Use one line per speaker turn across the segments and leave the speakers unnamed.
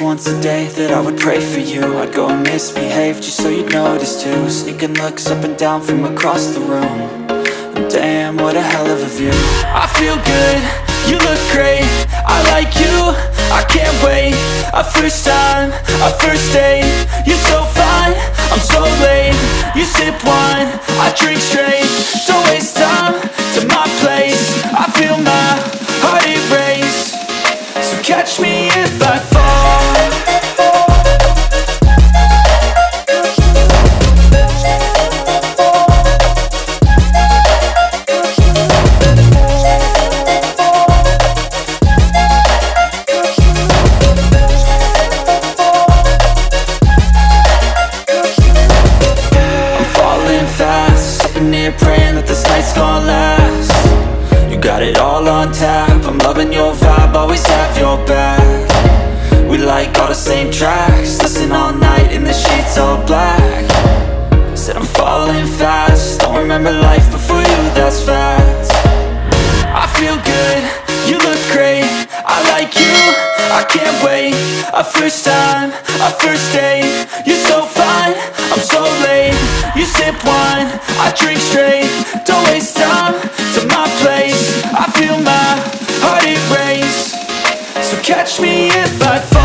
once a day that I would pray for you. I'd go and misbehave just so you'd notice too. Sneaking looks up and down from across the room. And damn, what a hell of a view. I feel good, you look great, I like you, I can't wait. A first time, a first date, you're so fine, I'm so late. You sip wine, I drink straight. Don't waste time to my place. I feel my heart erase. So catch me if I fall. Praying that this night's gonna last. You got it all on tap, I'm loving your vibe, always have your back. We like all the same tracks, listen all night in the sheets all black. Said I'm falling fast, don't remember life before you, that's fact. I feel good, you look great, I like you, I can't wait. A first time, a first date, you're so fine, I'm so late. You sip wine, I drink straight. Don't waste time to my place. I feel my heart erase. So catch me if I fall.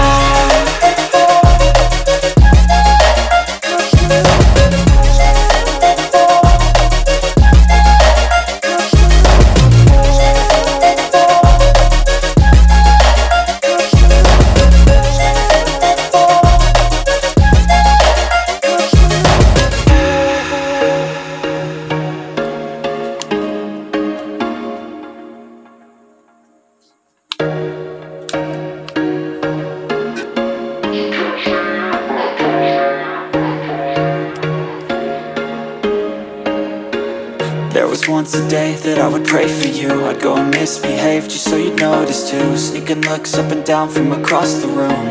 There was once a day that I would pray for you. I'd go and misbehave just so you'd notice too. Sneaking looks up and down from across the room.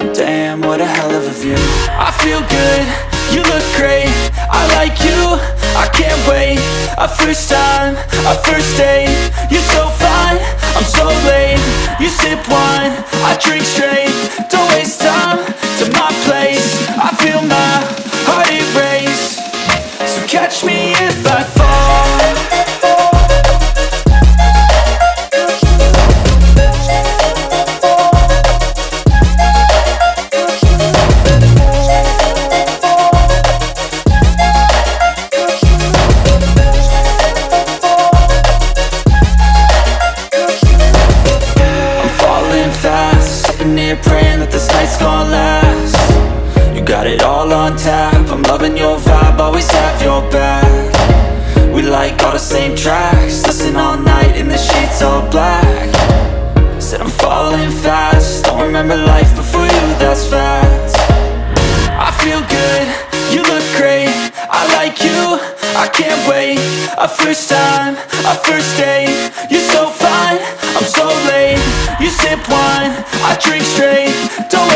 And damn, what a hell of a view. I feel good, you look great, I like you, I can't wait. A first time, a first date, you're so fine, I'm so late. You sip wine, I drink straight. Don't waste time to my place. I feel my heart erase. So catch me if I fall. Praying that this night's gonna last. You got it all on tap, I'm loving your vibe, always have your back. We like all the same tracks, listen all night in the sheets all black. Said I'm falling fast, don't remember life before you, that's fact. I feel good, you look great, I like you, I can't wait. A first time, a first date, you're so fine, I'm so late. You sip wine, I drink straight. Don't